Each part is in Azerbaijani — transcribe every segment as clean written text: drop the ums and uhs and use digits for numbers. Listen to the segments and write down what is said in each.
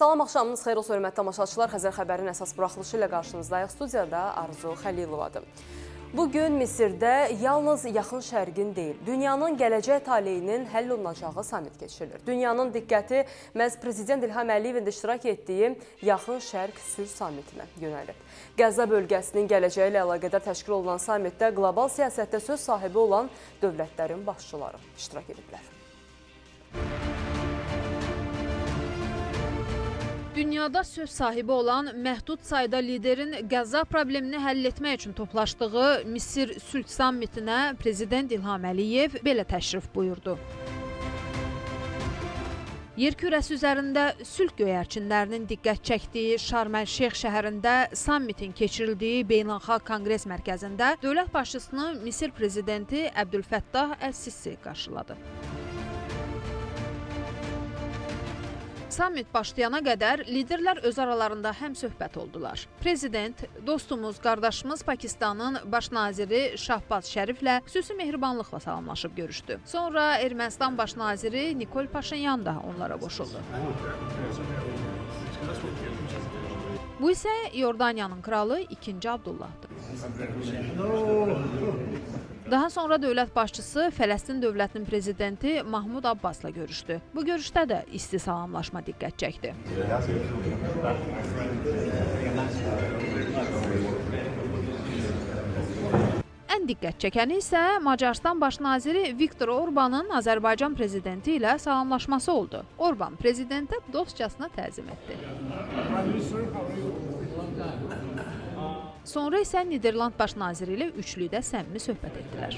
Salam, axşamınız xeyir olsun, hörmətli tamaşaçılar. Xəzər xəbərin əsas buraxılışı ilə qarşınızdayıq. Studiyada Arzu Xəlilovadır. Bugün Misirdə yalnız Yaxın Şərqin deyil, dünyanın gələcək taleyinin həll olunacağı samit keçirilir. Dünyanın diqqəti məhz Prezident İlham Əliyevin də iştirak etdiyi Yaxın Şərq sülh samitinə yönəlib. Qəzza bölgəsinin gələcəyi ilə əlaqədar təşkil olunan samitdə qlobal siyasətdə söz sahibi olan dövlətlərin başçıları iştirak ediblər. Dünyada söz sahibi olan məhdud sayda liderin Qəzza problemini həll etmək üçün toplaşdığı Misir sülh sammitinə Prezident İlham Əliyev belə təşrif buyurdu. Yer kürəsi üzərində sülh göyərçinlərinin diqqət çəkdiyi Şarm el-Şeyx şəhərində sammitin keçirildiyi Beynəlxalq Konqres Mərkəzində dövlət başçısını Misir prezidenti Əbdülfəttah əl-Sisi qarşıladı. Sammit başlayana qədər liderlər öz aralarında həmsöhbət oldular. Prezident, dostumuz, qardaşımız Pakistanın baş naziri Şahbaz Şəriflə xüsusi mehribanlıqla salamlaşıb görüşdü. Sonra Ermənistan baş naziri Nikol Paşinyan da onlara qoşuldu. Bu isə Yordaniyanın kralı 2. Abdullahdır. Daha sonra dövlət başçısı Fələstin dövlətinin prezidenti Mahmud Abbasla görüşdü. Bu görüşdə də isti salamlaşma diqqət çəkdi. Ən diqqət çəkəni isə Macarıstan baş naziri Viktor Orbanın Azərbaycan prezidenti ilə salamlaşması oldu. Orban prezidentə dostcasına təzim etdi. Sonra isə Niderland baş naziri ilə üçlükdə səmimi söhbət etdilər.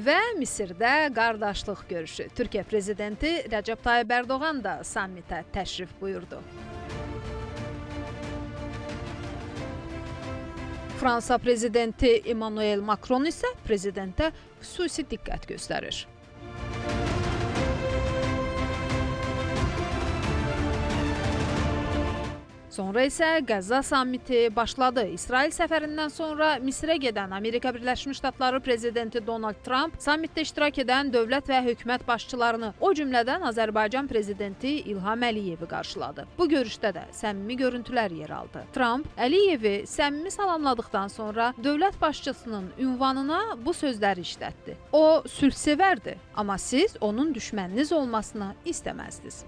Və Misirdə qardaşlıq görüşü. Türkiyə prezidenti Rəcəb Tayyib Ərdoğan da sammitə təşrif buyurdu. Fransa prezidenti Emmanuel Macron isə prezidentə xüsusi diqqət göstərir. Sonra isə Qəzza sammiti başladı. İsrail səfərindən sonra Misirə gedən Amerika Birləşmiş Ştatları prezidenti Donald Trump sammitdə iştirak edən dövlət və hökumət başçılarını, o cümlədən Azərbaycan prezidenti İlham Əliyevi qarşıladı. Bu görüşdə də səmimi görüntülər yer aldı. Trump Əliyevi səmimi salamladıqdan sonra dövlət başçısının ünvanına bu sözləri işlətdi. O sülhsevərdi, amma siz onun düşməniniz olmasını istəməzdiniz.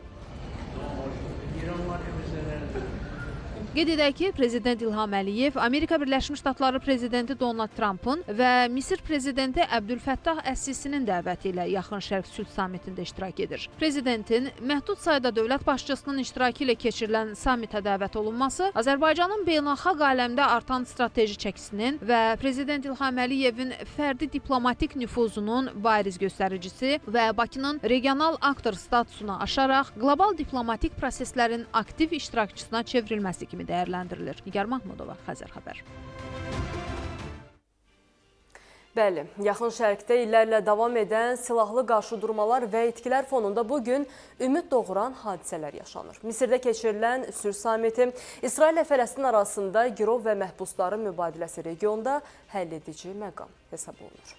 Qeyd edək ki, Prezident İlham Əliyev Amerika Birləşmiş Ştatları prezidenti Donald Trump'ın və Misir prezidenti Əbdülfəttah əs-Sisinin dəvəti ilə Yaxın Şərq sülh sammitində iştirak edir. Prezidentin məhdud sayda dövlət başçısının iştirakı ilə keçirilən sammitə dəvət olunması Azərbaycanın beynəlxalq aləmdə artan strateji çəkisinin və Prezident İlham Əliyevin fərdi diplomatik nüfuzunun bariz göstəricisi və Bakının regional aktor statusunu aşaraq qlobal diplomatik proseslərin aktiv iştirakçısına çevrilməsi kimi dəyərləndirilir. Nigar Mahmudova, Xəzər xəbər. Bəli, Yaxın Şərqdə illərlə davam edən silahlı qarşıdurmalar və itkilər fonunda bugün ümid doğuran hadisələr yaşanır. Misirdə keçirilən sülh samiti İsrail və Fələstin arasında girov və məhbusların mübadiləsi regionda həlledici məqam hesab olunur.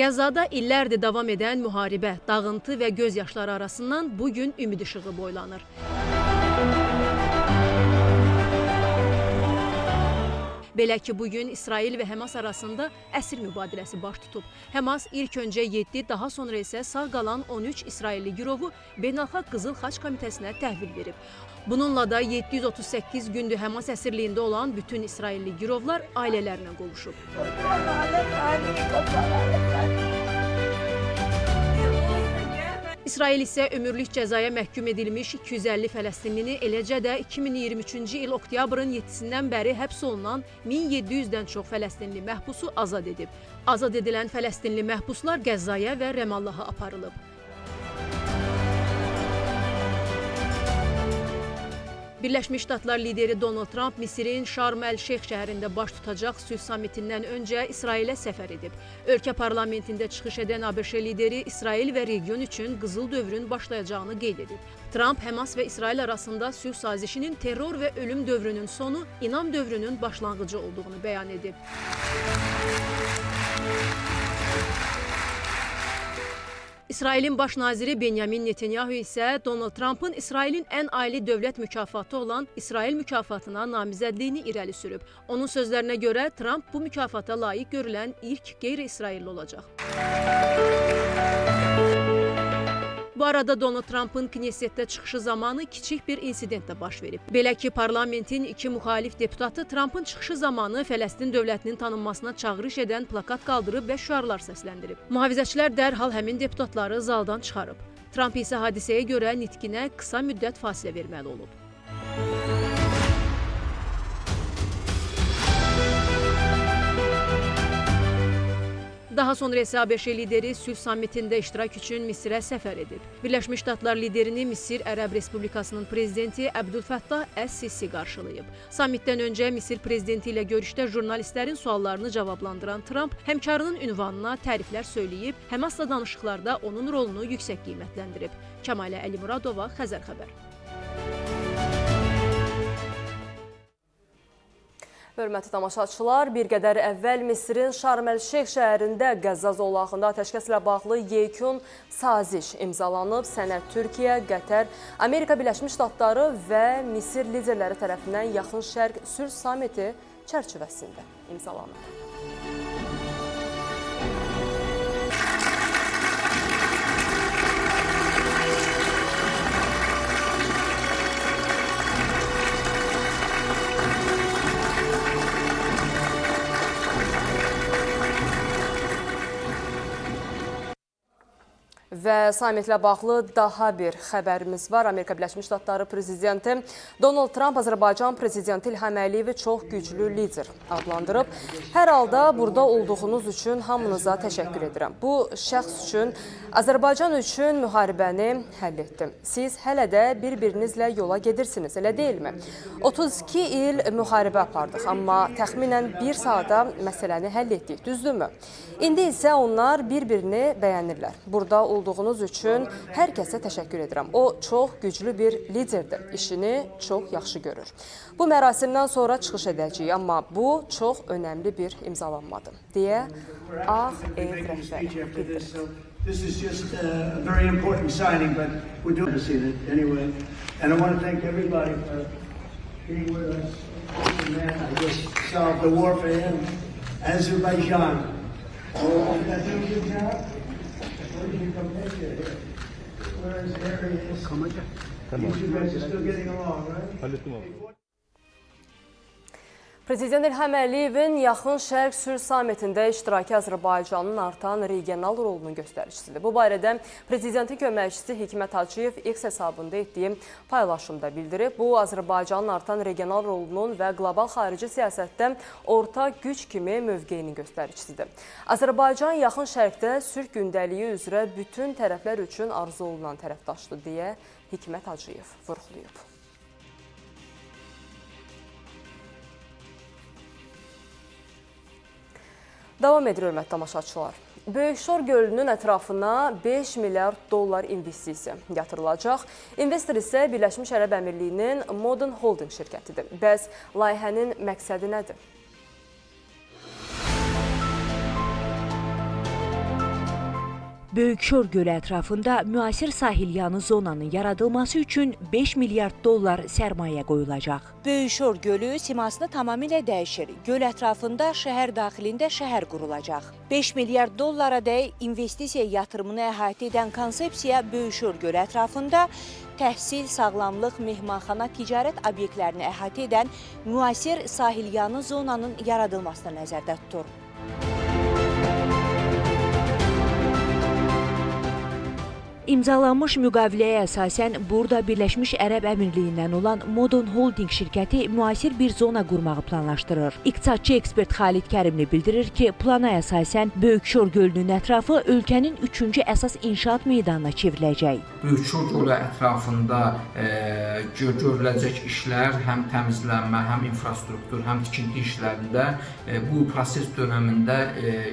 Qəzzada illərdir davam edən müharibə, dağıntı və göz yaşları arasından bugün ümid işığı boylanır. Belə ki, bugün İsrail və Həmas arasında əsir mübadiləsi baş tutub. Həmas ilk öncə 7, daha sonra isə sağ qalan 13 İsrailli girovu Beynəlxalq Qızıl Xaç Komitəsinə təhvil verib. Bununla da 738 gündür Həmas əsirliyində olan bütün İsrailli girovlar ailələrinə qovuşub. İsrail isə ömürlük cəzaya məhkum edilmiş 250 Fələstinlini, eləcə də 2023-cü il oktyabrın 7-sindən bəri həbs olunan 1700-dən çox Fələstinli məhbusu azad edib. Azad edilən Fələstinli məhbuslar Qəzzaya və Rəmallaha aparılıb. Birləşmiş Ştatlar lideri Donald Trump Misirin Şarm el-Şeyx şəhərində baş tutacaq sülh sammitindən öncə İsrailə səfər edib. Ölkə parlamentində çıxış edən ABŞ lideri İsrail və region üçün qızıl dövrün başlayacağını qeyd edib. Trump, Həmas və İsrail arasında sülh sazişinin terror və ölüm dövrünün sonu, inam dövrünün başlanğıcı olduğunu bəyan edib. İsrailin baş naziri Benyamin Netanyahu isə Donald Trumpın İsrailin ən ali dövlət mükafatı olan İsrail mükafatına namizədliyini irəli sürüb. Onun sözlərinə görə Trump bu mükafata layiq görülən ilk qeyri-İsrailli olacaq. Bu arada Donald Trump'ın Knessetdə çıxışı zamanı kiçik bir insident də baş verib. Belə ki, parlamentin iki müxalif deputatı Trump'ın çıxışı zamanı Fələstin dövlətinin tanınmasına çağırış edən plakat qaldırıb və şüarlar səsləndirib. Mühafizəçilər dərhal həmin deputatları zaldan çıxarıb. Trump isə hadisəyə görə nitqinə qısa müddət fasilə verməli olub. Daha sonra isə ABŞ lideri sülh sammitində iştirak üçün Misirə səfər edib. Birləşmiş Ştatlar liderini Misir Ərəb Respublikasının prezidenti Əbdülfəttah əs-Sisi qarşılayıb. Sammitdən öncə Misir prezidenti ilə görüşdə jurnalistlərin suallarını cavablandıran Trump həmkarının ünvanına təriflər söyləyib, Həmasla danışıqlarda onun rolunu yüksək qiymətləndirib. Kəmalə Əlimuradova, Xəzər xəbər. Hörmətli tamaşaçılar, bir qədər əvvəl Misirin Şarm-əl-Şeyx şəhərində Qəzza zolağında atəşkəslə bağlı yekun saziş imzalanıb. Sənəd Türkiyə, Qətər, Amerika Birləşmiş Ştatları və Misir liderləri tərəfindən Yaxın Şərq sülh sammiti çərçivəsində imzalanıb. Və sammitlə bağlı daha bir xəbərimiz var. Amerika Birləşmiş Ştatları prezidenti Donald Trump Azərbaycan prezidenti İlham Əliyevi çox güclü lider adlandırıb. Hər halda burada olduğunuz üçün hamınıza təşəkkür edirəm. Bu şəxs üçün, Azərbaycan üçün müharibəni həll etdim. Siz hələ də bir-birinizlə yola gedirsiniz, elə deyilmi? 32 il müharibə apardıq, amma təxminən bir saata məsələni həll etdik, düzdürmü? İndi isə onlar bir-birini bəyənirlər. Burada olduğunuz üçün hər kəsə təşəkkür edirəm. O çox güclü bir liderdir, işini çox yaxşı görür. Bu mərasimdən sonra çıxış edəcəyik, amma bu çox önəmli bir imzalanmadır, deyə Ağ Ev rəhbəri bildirir. This is just a very important signing, but we're doing this anyway. And I want to thank everybody for being with us. Man, I just solved the war for him. Azerbaijan. Oh, you guys doing a good job? Where did you come take it? Where is Harry? You guys are still getting along, right? Prezident İlham Əliyevin Yaxın Şərq sülh sammitində iştirakı Azərbaycanın artan regional rolunun göstəricisidir. Bu barədə Prezidentin köməkçisi Hikmət Hacıyev X hesabında etdiyi paylaşımda bildirib. Bu, Azərbaycanın artan regional rolunun və qlobal xarici siyasətdə orta güc kimi mövqeyinin göstəricisidir. Azərbaycan Yaxın Şərqdə sülh gündəliyi üzrə bütün tərəflər üçün arzu olunan tərəfdaşdır, deyə Hikmət Hacıyev vurğulayıb. Davam edir, hörmətli tamaşaçılar. Böyükşor gölünün ətrafına 5 milyard dollar investisiya yatırılacaq. İnvestor isə Birləşmiş Ərəb Əmirliyinin Modern Holding şirkətidir. Bəs layihənin məqsədi nədir? Böyükşor gölü ətrafında müasir sahilyanı zonanın yaradılması üçün 5 milyard dollar sərmayə qoyulacaq. Böyükşor gölü simasını tamamilə dəyişir. Göl ətrafında şəhər daxilində şəhər qurulacaq. 5 milyard dollara dək investisiya yatırımını əhatə edən konsepsiya Böyükşor gölü ətrafında təhsil, sağlamlıq, mehmanxana, ticarət obyektlərini əhatə edən müasir sahilyanı zonanın yaradılmasını nəzərdə tutur. İmzalanmış müqaviləyə əsasən burada Birləşmiş Ərəb Əmirliyindən olan Modern Holding şirkəti müasir bir zona qurmağı planlaşdırır. İqtisadçı ekspert Xalid Kərimli bildirir ki, plana əsasən Böyükşor gölünün ətrafı ölkənin 3-cü əsas inşaat meydanına çevriləcək. Böyükşor gölü ətrafında görüləcək işlər həm təmizlənmə, həm infrastruktur, həm tikinti işlərində bu proses dönəmində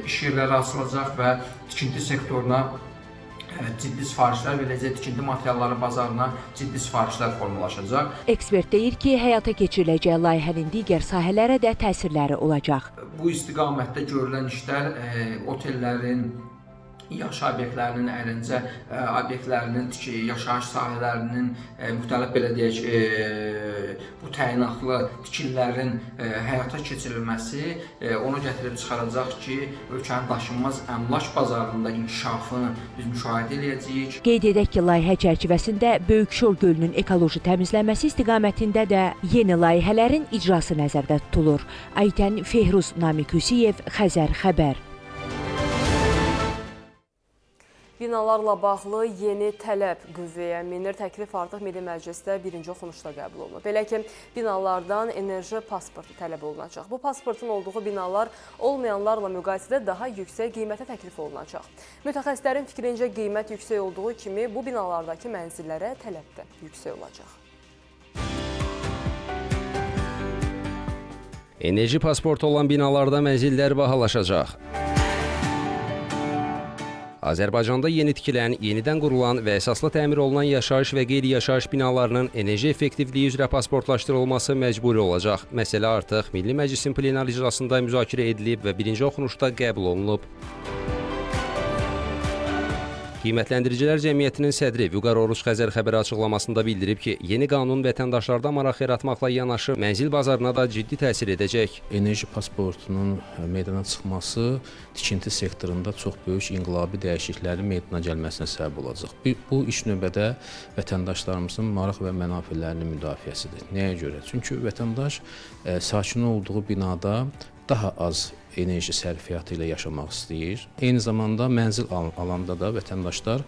iş yerləri açılacaq və tikinti sektoruna ciddi sifarişlər verəcək, tikinti materialları bazarına ciddi sifarişlər formalaşacaq. Ekspert deyir ki, həyata keçiriləcək layihənin digər sahələrə də təsirləri olacaq. Bu istiqamətdə görülən işlər otellərin, yaşayış obyektlərinin, əyləncə obyektlərinin, yaşayış sahələrinin, müxtəlif belə deyək, bu təyinatlı tikililərin həyata keçirilməsi onu gətirib çıxaracaq ki, ölkənin daşınmaz əmlak bazarında inkişafını biz müşahidə edəcəyik. Qeyd edək ki, layihə çərçivəsində Böyükşor gölünün ekoloji təmizlənməsi istiqamətində də yeni layihələrin icrası nəzərdə tutulur. Aytən Fehruz Namiq Hüsiyev, Xəzər xəbər. Binalarla bağlı yeni tələb qüvvəyə minir. Təklif artıq Milli Məclisdə birinci oxunuşda qəbul olunub. Belə ki, binalardan enerji pasportu tələb olunacaq. Bu pasportun olduğu binalar olmayanlarla müqayisədə daha yüksək qiymətə təklif olunacaq. Mütəxəssislərin fikrincə qiymət yüksək olduğu kimi bu binalardakı mənzillərə tələb də yüksək olacaq. Enerji pasportu olan binalarda mənzillər bahalaşacaq. Azərbaycanda yeni tikilən, yenidən qurulan və əsaslı təmir olunan yaşayış və qeyri-yaşayış binalarının enerji effektivliyi üzrə pasportlaşdırılması məcburi olacaq. Məsələ artıq Milli Məclisin plenar icrasında müzakirə edilib və birinci oxunuşda qəbul olunub. Qiymətləndiricilər Cəmiyyətinin sədri Vüqar Oruç Xəzər xəbəri açıqlamasında bildirib ki, yeni qanun vətəndaşlarda maraq yaratmaqla yanaşı mənzil bazarına da ciddi təsir edəcək. Enerji pasportunun meydana çıxması tikinti sektorunda çox böyük inqilabi dəyişikliklərin meydana gəlməsinə səbəb olacaq. Bu iş növbədə vətəndaşlarımızın maraq və mənafelərinin müdafiəsidir. Nəyə görə? Çünki vətəndaş sakin olduğu binada daha az enerji sərfiyyatı ilə yaşamaq istəyir. Eyni zamanda mənzil alanda da vətəndaşlar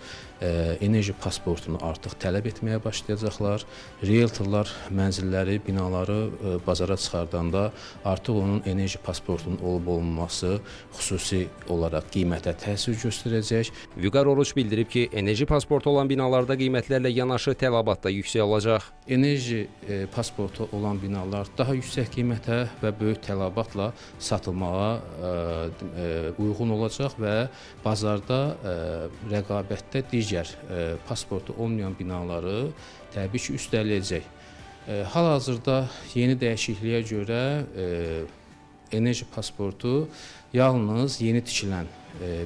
enerji pasportunu artıq tələb etməyə başlayacaqlar. Realtorlar mənzilləri, binaları bazara çıxardanda artıq onun enerji pasportunun olub-olmaması xüsusi olaraq qiymətə təsir göstərəcək. Vüqar Oruç bildirib ki, enerji pasportu olan binalarda qiymətlərlə yanaşı tələbat da yüksək olacaq. Enerji pasportu olan binalar daha yüksək qiymətə və böyük tələbatla satılmağa uyğun olacaq və bazarda rəqabətdə digər pasportu olmayan binaları təbii ki, üstələyəcək. Hal-hazırda yeni dəyişikliyə görə enerji pasportu yalnız yeni tikilən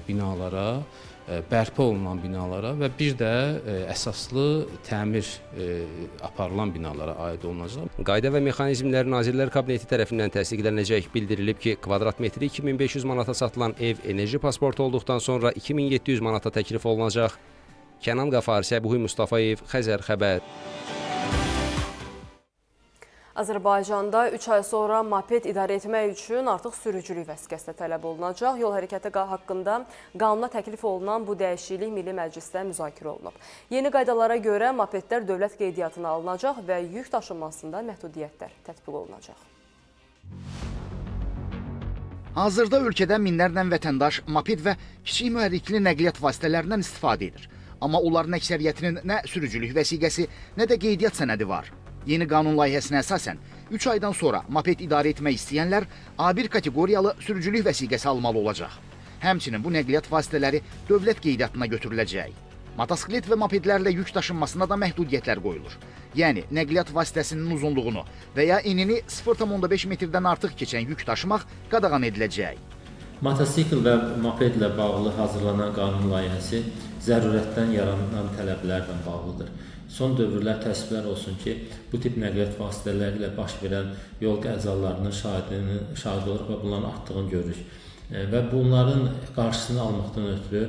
binalara, bərpa olunan binalara və bir də əsaslı təmir aparılan binalara aid olunacaq. Qayda və Mexanizmlər Nazirlər Kabineti tərəfindən təsdiqlənəcək. Bildirilib ki, kvadrat metri 2500 manata satılan ev enerji pasportu olduqdan sonra 2700 manata təklif olunacaq. Kənan Qafar, Səbuhi Mustafayev, Xəzər xəbər. Azərbaycanda 3 ay sonra moped idarə etmək üçün artıq sürücülük vəsiqəsi də tələb olunacaq. Yol hərəkəti haqqında qanuna təklif olunan bu dəyişiklik Milli Məclisdə müzakirə olunub. Yeni qaydalara görə mopedlər dövlət qeydiyyatına alınacaq və yük daşınmasında məhdudiyyətlər tətbiq olunacaq. Hazırda ölkədə minlərlə vətəndaş moped və kiçik mühərrikli nəqliyyat vasitələrindən istifadə edir. Amma onların əksəriyyətinin nə sürücülük vəsiqəsi, nə də qeydiyyat sənədi var. Yeni qanun layihəsinə əsasən 3 aydan sonra moped idarə etmək istəyənlər A1 kateqoriyalı sürücülük vəsiqəsi almalı olacaq. Həmçinin bu nəqliyyat vasitələri dövlət qeydiyyatına götürüləcək. Motosiklet və mopedlərlə yük daşınmasına da məhdudiyyətlər qoyulur. Yəni, nəqliyyat vasitəsinin uzunluğunu və ya enini 0,5 metrdən artıq keçən yük daşımaq qadağan ediləcək. Motosikl və mopedlə bağlı hazırlanan qanun layihəsi zərurətdən yaranan tələblərlə bağlıdır. Son dövrlər təəssüflər olsun ki, bu tip nəqliyyat vasitələri ilə baş verən yol qəzalarının şahid oluruq və bunların artdığını görürük. Və bunların qarşısını almaqdan ötürü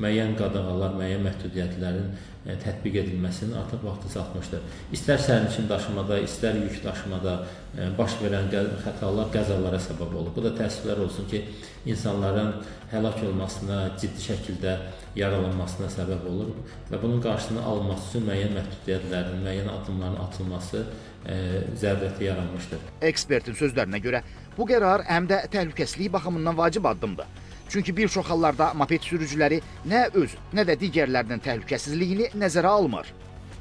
müəyyən qadağalar, müəyyən məhdudiyyətlərin tətbiq edilməsinin artıq vaxtı çatmışdır. İstər sərnişin daşımada, istər yük daşımada baş verən xətalar qəzalara səbəb olur. Bu da təəssüflər olsun ki, insanların həlak olmasına, ciddi şəkildə yaralanmasına səbəb olur və bunun qarşısını alınması üçün müəyyən məhdudiyyətlərin, müəyyən addımların atılması zərurəti yaranmışdır. Ekspertin sözlərinə görə bu qərar həm də təhlükəsizlik baxımından vacib addımdır. Çünki bir çox hallarda moped sürücüləri nə öz, nə də digərlərinin təhlükəsizliyini nəzərə almır.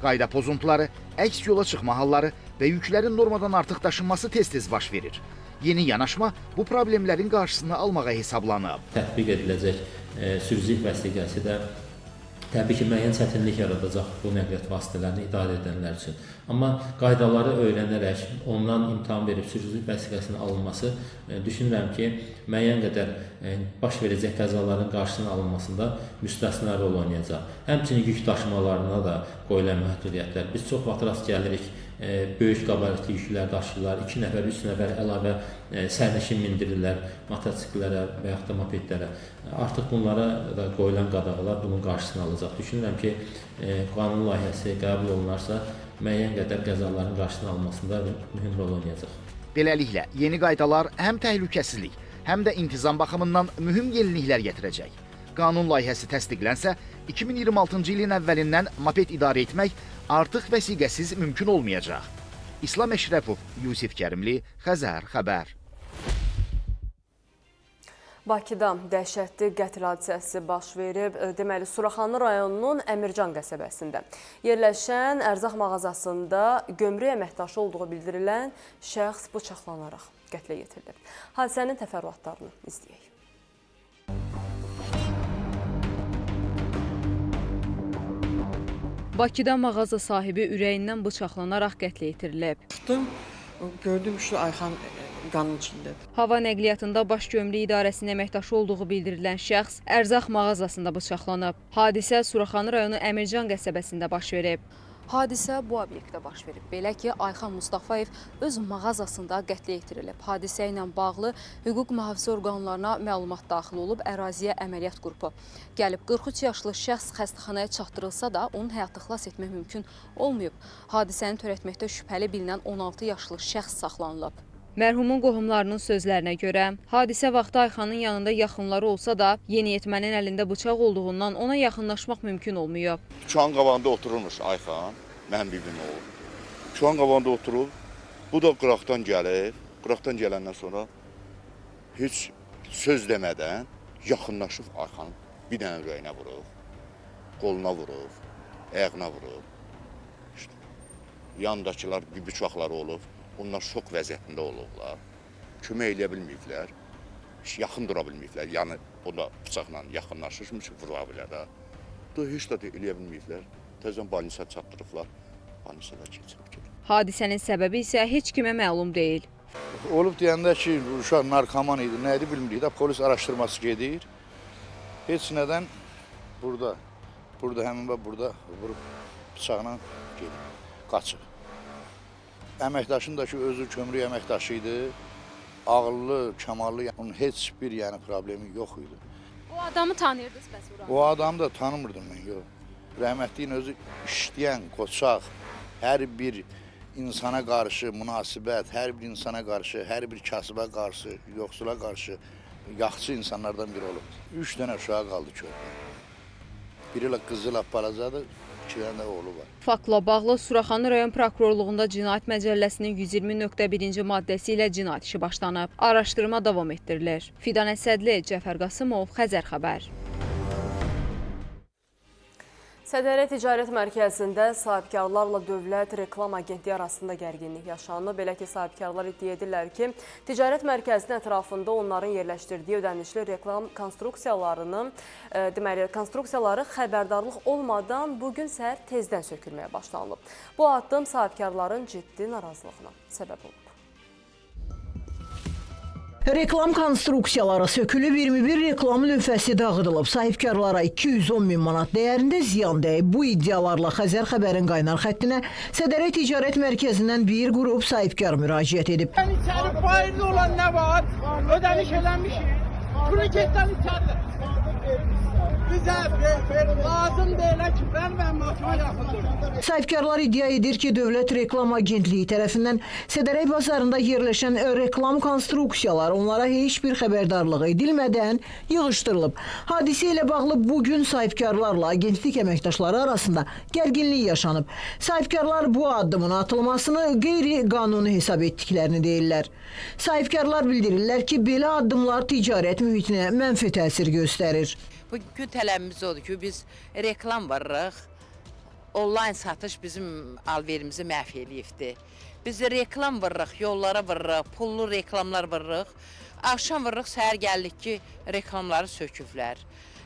Qayda pozuntuları, əks yola çıxma halları və yüklərin normadan artıq daşınması tez-tez baş verir. Yeni yanaşma bu problemlərin qarşısını almağa hesablanıb. Tətbiq ediləcək sürücülük vəsiqəsi də Təbii ki, müəyyən çətinlik yaradacaq bu nəqliyyat vasitələrini idarə edənlər üçün. Amma qaydaları öyrənərək, ondan imtahan verib sürücülük vəsiqəsinin alınması düşünürəm ki, müəyyən qədər baş verəcək qəzaların qarşısının alınmasında müstəsna rol oynayacaq. Həmçinin yük daşımalarına da qoyulan məhdudiyyətlər. Biz çox vaxt rast gəlirik, böyük qabaritli yüklər daşıyırlar, 2 nəfər, 3 nəfər əlavə sərnişin mindirirlər motosiklərə və yaxud da mopedlərə. Artıq bunlara da qoyulan qadağalar bunun qarşısını alacaq. Düşünürəm ki, qanun layihəsi qəbul olunarsa, müəyyən qədər qəzaların qarşısının alınmasında mühüm rol oynayacaq. Beləliklə, yeni qaydalar həm təhlükəsizlik, həm də intizam baxımından mühüm yeniliklər gətirəcək. Qanun layihəsi təsdiqlənsə, 2026-cı ilin əvvəlindən moped idarə etmək artıq vəsiqəsiz mümkün olmayacaq. İslam Əşrəfov, Yusif Kərimli, Xəzər xəbər. Bakıda dəhşətli qətl hadisəsi baş verib. Deməli, Suraxanı rayonunun Əmircan qəsəbəsində yerləşən ərzaq mağazasında gömrük əməkdaşı olduğu bildirilən şəxs bıçaqlanaraq qətlə yetirilib. Hadisənin təfərrüatlarını izləyək. Bakıda mağaza sahibi ürəyindən bıçaqlanaraq qətlə yetirilib. Çıxdım, gördüm şu Ayxan qanın içindədir. Hava nəqliyyatında Baş Gömrük İdarəsinin əməkdaşı olduğu bildirilən şəxs ərzaq mağazasında bıçaqlanıb. Hadisə Suraxanı rayonu Əmircan qəsəbəsində baş verib. Hadisə bu obyektdə baş verib. Belə ki, Ayxan Mustafayev öz mağazasında qətlə yetirilib. Hadisə ilə bağlı hüquq mühafizə orqanlarına məlumat daxil olub, əraziyə əməliyyat qrupu gəlib. 43 yaşlı şəxs xəstəxanaya çatdırılsa da onun həyatı xilas etmək mümkün olmayıb. Hadisəni törətməkdə şübhəli bilinən 16 yaşlı şəxs saxlanılıb. Mərhumun qohumlarının sözlərinə görə, hadisə vaxtı Ayxanın yanında yaxınları olsa da, yeniyetmənin əlində bıçaq olduğundan ona yaxınlaşmaq mümkün olmayıb. Dükanın qabağında otururmuş Ayxan, mənim bibim oğlu. Dükanın qabağında oturub, bu da qıraqdan gəlib, qıraqdan gələndən sonra heç söz demədən yaxınlaşıb Ayxanın bir dənə ürəyinə vurub, qoluna vurub, ayağına vurub. İşte, yandakılar bir bıçaqları olub. Onlar şok vəziyyətində olublar, kömək eləyə bilməyiblər, yaxın dura bilməyiblər, yəni o da bıçaqla yaxınlaşırmış, vura bilər ha. Da heç də eləyə bilməyiblər, təzən balnisə çatdırıblar, balnisədə keçirib. Hadisənin səbəbi isə heç kimə məlum deyil. Olub deyəndə ki, uşaq narkoman idi, nə idi bilmirik də, polis araşdırması gedir. Heç nədən burada həmin və burada vurub bıçaqla gedir, qaçıb. Əməkdaşın da ki, özü kömrük əməkdaşı idi, ağıllı, kəmallı, onun heç bir problemi yox idi. O adamı tanıyırdınız bəs buranı? O adamı da tanımırdım mən, yox. Rəhmətliyin özü işləyən, qoçaq, hər bir insana qarşı münasibət, hər bir insana qarşı, hər bir kasıba qarşı, yoxsula qarşı yaxşı insanlardan biri olub. 3 dənə uşağı qaldı körpə. Biri ilə qızı lap balacadır. Faktla bağlı Suraxanı rayon prokurorluğunda Cinayət Məcəlləsinin 120.1-ci maddəsi ilə cinayət işi başlanıb. Araşdırma davam etdirilir. Fidan Əsədli, Cəfər Qasımov, Xəzər xəbər. Sədərə Ticarət Mərkəzində sahibkarlarla Dövlət Reklam Agentliyi arasında gərginlik yaşanıb. Belə ki, sahibkarlar iddia edirlər ki, Ticarət Mərkəzinin ətrafında onların yerləşdirdiyi ödənişli reklam konstruksiyaları xəbərdarlıq olmadan bugün səhər tezdən sökülməyə başlanılıb. Bu addım sahibkarların ciddi narazılığına səbəb olub. Reklam konstruksiyaları sökülüb, 21 reklam lövhəsi dağıdılıb. Sahibkarlara 210 min manat dəyərində ziyan dəyib. Bu iddialarla Xəzər xəbərin qaynar xəttinə Sədərə Ticarət Mərkəzindən bir qrup sahibkar müraciət edib. İçəri faizi olan nə var? Ödəniş eləmişik. Turniketdən içəridir. Bizə lazım deyil ki, mən məhkəmə yaxındır. Sahibkarlar iddia edir ki, Dövlət Reklam Agentliyi tərəfindən Sədərək bazarında yerləşən reklam konstruksiyalar onlara heç bir xəbərdarlığı edilmədən yığışdırılıb. Hadisə ilə bağlı bugün sahibkarlarla agentlik əməkdaşları arasında gərginlik yaşanıb. Sahibkarlar bu addımın atılmasını qeyri-qanuni hesab etdiklərini deyirlər. Sahibkarlar bildirirlər ki, belə addımlar ticarət mühitinə mənfi təsir göstərir. Bugünkü tələbimiz odur ki, biz reklam varırıq, onlayn satış bizim alverimizi məhv eləyibdir. Biz reklam varırıq, yollara varırıq, pullu reklamlar varırıq, Axşam vırıq, səhər gəldik ki, reklamları söküblər.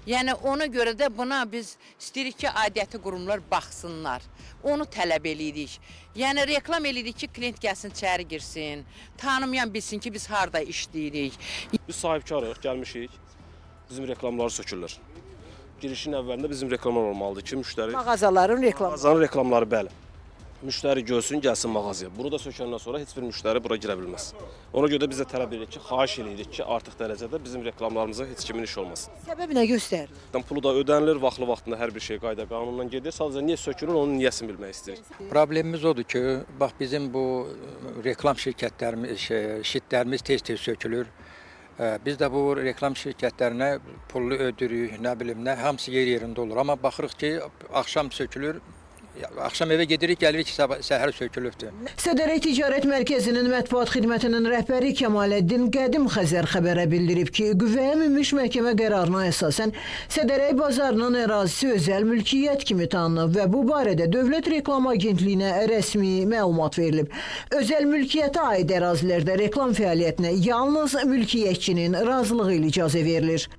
Yəni ona görə də buna biz istəyirik ki, aidiyyəti qurumlar baxsınlar. Onu tələb eləyirik. Yəni reklam eləyirik ki, klient gəlsin, içəri girsin. Tanımayan bilsin ki, biz harda işləyirik. Biz sahibkarıq, gəlmişik. Bizim reklamları sökülür. Girişin əvvəlində bizim reklamlar olmalıdır ki, müştəri... Mağazaların reklamları. Mağazanın reklamları, bəli. Müştəri görsün, gəlsin mağazaya. Burada sökəndən sonra heç bir müştəri bura girə bilməz. Ona görə də biz də tələb edirik ki, xahiş edirik ki, artıq dərəcədə bizim reklamlarımıza heç kimin iş olmasın. Səbəbi nə göstərir? Pulu da ödənilir, vaxtlı-vaxtında hər bir şey qayda qanundan gedir. Sadəcə niyə sökülür, onun niyyəsini bilmək istəyirik. Problemimiz odur ki, bax bizim bu reklam şirkətlərimiz tez-tez sökülür. Biz də bu reklam şirkətlərinə pullu ödürük, nə bilim nə, hamısı yer-yerində olur. Amma baxırıq ki, axşam sökülür. Axşam evə gedirik, gəlirik ki, səhər sökülübdür. Sədərək Ticarət Mərkəzinin mətbuat xidmətinin rəhbəri Kəmaləddin Qədim Xəzər xəbərə bildirib ki, qüvvəyə minmiş məhkəmə qərarına əsasən Sədərək bazarının ərazisi özəl mülkiyyət kimi tanınıb və bu barədə Dövlət Reklam Agentliyinə rəsmi məlumat verilib. Özəl mülkiyyətə aid ərazilərdə reklam fəaliyyətinə yalnız mülkiyyətçinin razılığı ilə icazə verilir.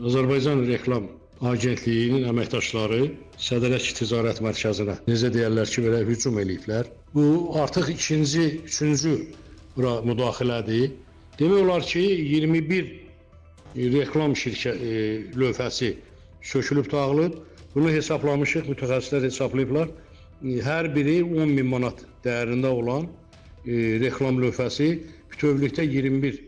Azərbaycan Reklam Agentliyinin əməkdaşları Sədərək Ticarət Mərkəzinə necə deyərlər ki, belə hücum eləyiblər. Bu artıq üçüncü bura müdaxilədir. Demək olar ki, 21 reklam lövhəsi sökülüb dağılıb. Bunu hesablamışıq, mütəxəssislər hesablayıblar. Hər biri 10.000 manat dəyərində olan reklam lövhəsi bütövlükdə 21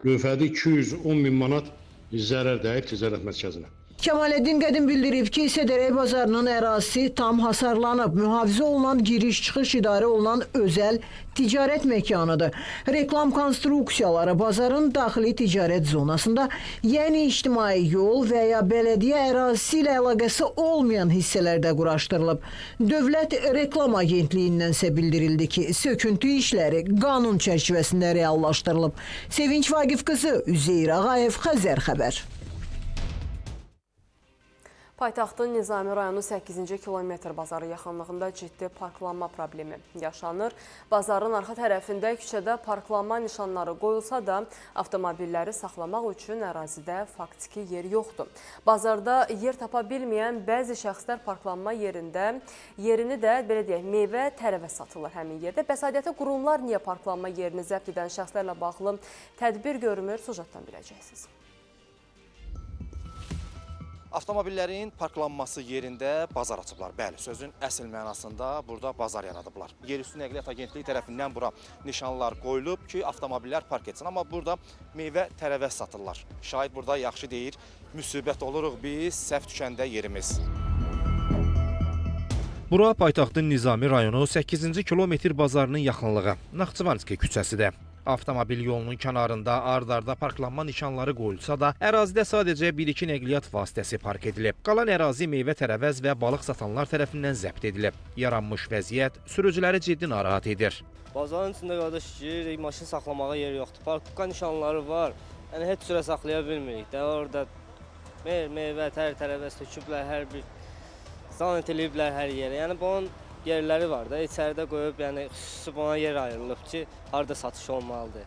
lövhədə 210.000 manat zərər dəyib Ticarət Mərkəzinə. Kəmaləddin Qədim bildirib ki, Sədərək bazarının ərazisi tam hasarlanıb, mühafizə olunan giriş-çıxış idarə olunan özəl ticarət məkanıdır. Reklam konstruksiyaları bazarın daxili ticarət zonasında, yəni ictimai yol və ya bələdiyyə ərazisi ilə əlaqəsi olmayan hissələrdə quraşdırılıb. Dövlət Reklam Agentliyindən isə bildirildi ki, söküntü işləri qanun çərçivəsində reallaşdırılıb. Sevinç Vaqif qızı, Üzeyir Ağayev, Xəzər xəbər. Paytaxtın Nizami rayonu 8-ci kilometr bazarı yaxınlığında ciddi parklanma problemi yaşanır. Bazarın arxa tərəfində küçədə parklanma nişanları qoyulsa da, avtomobilləri saxlamaq üçün ərazidə faktiki yer yoxdur. Bazarda yer tapa bilməyən bəzi şəxslər parklanma yerini də, belə deyək, meyvə, tərəvəz satırlar həmin yerdə. Bəs qurumlar niyə parklanma yerini zəbt edən şəxslərlə bağlı tədbir görmür? Sujetdən biləcəksiniz. Avtomobillərin parklanması yerində bazar açıblar. Bəli, sözün əsl mənasında burada bazar yaradıblar. Yerüstü Nəqliyyat Agentliyi tərəfindən bura nişanlar qoyulub ki, avtomobillər park etsin. Amma burada meyvə, tərəvəz satırlar. Şahid burada yaxşı deyir, müsibət oluruq biz, səhv düşəndə yerimiz. Bura paytaxtın Nizami rayonu 8-ci kilometr bazarının yaxınlığı Naxçıvanski küçəsidir. Avtomobil yolunun kənarında ard-arda parklanma nişanları qoyulsa da, ərazidə sadəcə 1-2 nəqliyyat vasitəsi park edilib. Qalan ərazi meyvə, tərəvəz və balıq satanlar tərəfindən zəbt edilib. Yaranmış vəziyyət sürücüləri ciddi narahat edir. Bazarın içində qardaş ki, maşın saxlamağa yer yoxdur. Parkka nişanları var, yəni heç sürə saxlaya bilmirik. Orada meyvə, tərəvəz töküblər, hər bir zanət eləyiblər hər yerə. Yəni bunun yerləri var da, içəridə qoyub, yəni xüsusi buna yer ayrılıb ki, harada satış olmalıdır.